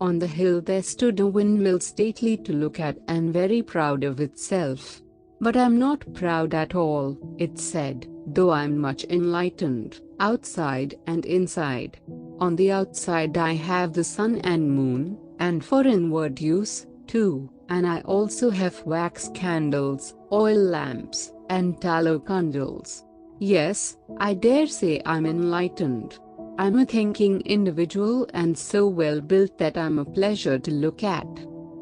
On the hill there stood a windmill, stately to look at and very proud of itself. "But I'm not proud at all," it said, "though I'm much enlightened, outside and inside. On the outside I have the sun and moon, and for inward use, too, and I also have wax candles, oil lamps, and tallow candles. Yes, I dare say I'm enlightened. I'm a thinking individual and so well built that I'm a pleasure to look at.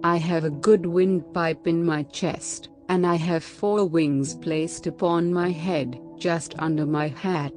I have a good windpipe in my chest, and I have 4 wings placed upon my head, just under my hat.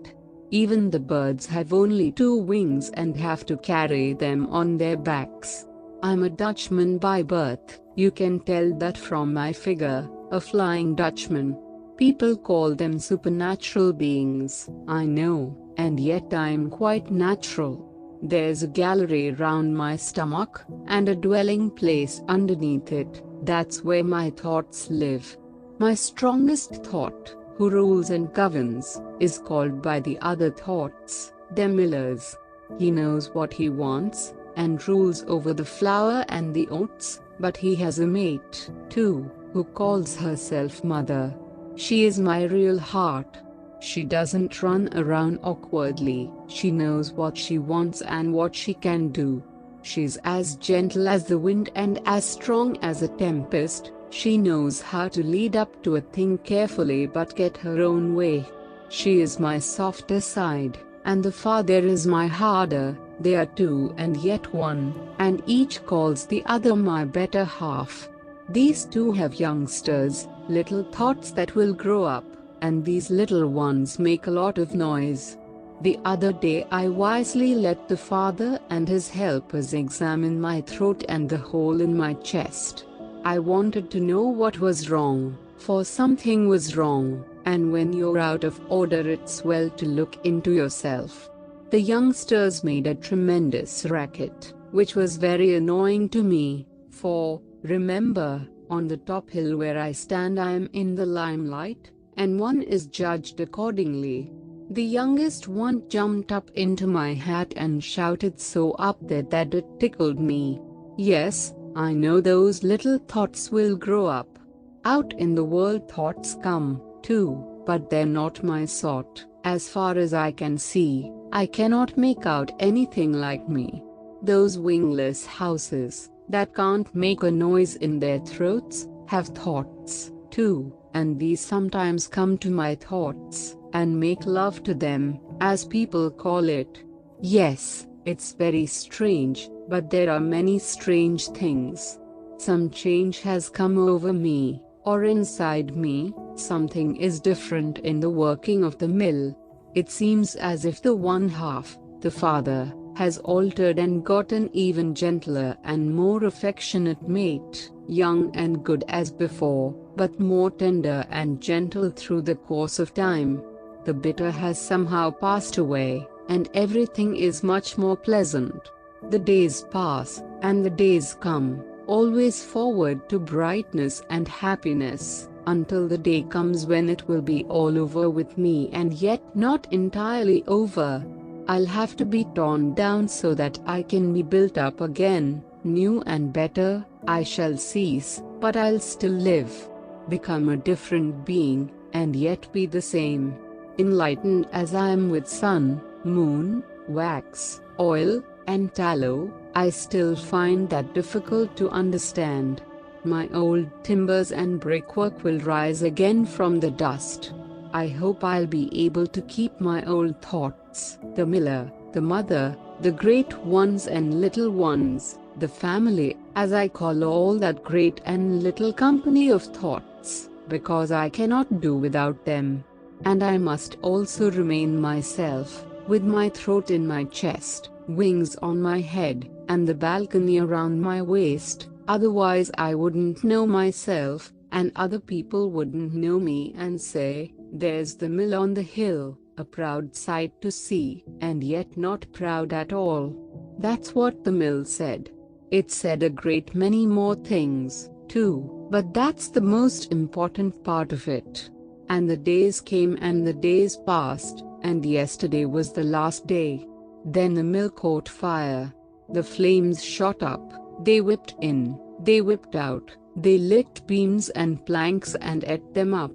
Even the birds have only 2 wings and have to carry them on their backs. I'm a Dutchman by birth, you can tell that from my figure, a Flying Dutchman. People call them supernatural beings, I know, and yet I'm quite natural. There's a gallery round my stomach, and a dwelling place underneath it, that's where my thoughts live. My strongest thought, who rules and governs, is called by the other thoughts, the millers. He knows what he wants, and rules over the flour and the oats, but he has a mate, too, who calls herself mother. She is my real heart. She doesn't run around awkwardly, she knows what she wants and what she can do. She's as gentle as the wind and as strong as a tempest. She knows how to lead up to a thing carefully but get her own way. She is my softer side, and the father is my harder. They are 2 and yet 1, and each calls the other my better half. These 2 have youngsters, little thoughts that will grow up, and these little ones make a lot of noise. The other day I wisely let the father and his helpers examine my throat and the hole in my chest. I wanted to know what was wrong, for something was wrong, and when you're out of order it's well to look into yourself. The youngsters made a tremendous racket, which was very annoying to me, for, remember, on the top hill where I stand I am in the limelight, and one is judged accordingly. The youngest one jumped up into my hat and shouted so up there that it tickled me. Yes, I know those little thoughts will grow up. Out in the world thoughts come, too, but they're not my sort. As far as I can see, I cannot make out anything like me. Those wingless houses, that can't make a noise in their throats, have thoughts, too, and these sometimes come to my thoughts, and make love to them, as people call it. Yes, it's very strange, but there are many strange things. Some change has come over me, or inside me, something is different in the working of the mill. It seems as if the one half, the father, has altered and gotten even gentler and more affectionate mate, young and good as before, but more tender and gentle through the course of time. The bitter has somehow passed away, and everything is much more pleasant. The days pass, and the days come, always forward to brightness and happiness, until the day comes when it will be all over with me, and yet not entirely over. I'll have to be torn down so that I can be built up again, new and better. I shall cease, but I'll still live, become a different being, and yet be the same. Enlightened as I am with sun, moon, wax, oil, and tallow, I still find that difficult to understand. My old timbers and brickwork will rise again from the dust. I hope I'll be able to keep my old thoughts, the miller, the mother, the great ones and little ones, the family, as I call all that great and little company of thoughts, because I cannot do without them. And I must also remain myself, with my throat in my chest, wings on my head, and the balcony around my waist, otherwise I wouldn't know myself, and other people wouldn't know me and say, "There's the mill on the hill," a proud sight to see, and yet not proud at all. That's what the mill said. It said a great many more things, too, but that's the most important part of it. And the days came and the days passed, and yesterday was the last day. Then the mill caught fire. The flames shot up, they whipped in, they whipped out, they licked beams and planks and ate them up.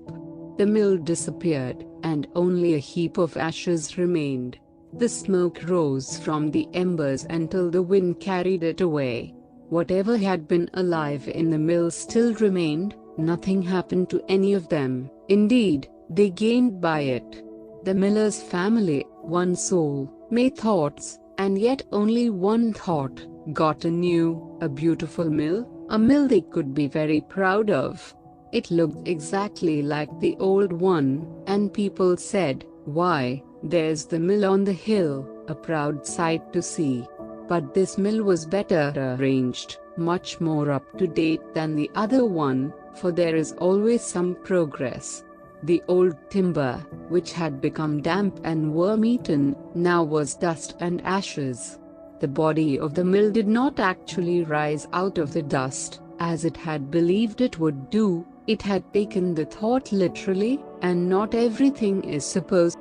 The mill disappeared, and only a heap of ashes remained. The smoke rose from the embers until the wind carried it away. Whatever had been alive in the mill still remained. Nothing happened to any of them. Indeed, they gained by it. The miller's family, one soul, made thoughts, and yet only one thought, got a beautiful mill, a mill they could be very proud of. It looked exactly like the old one, and people said, "Why, there's the mill on the hill, a proud sight to see." But this mill was better arranged, much more up to date than the other one, for there is always some progress. The old timber, which had become damp and worm-eaten, now was dust and ashes. The body of the mill did not actually rise out of the dust, as it had believed it would do. It had taken the thought literally, and not everything is supposed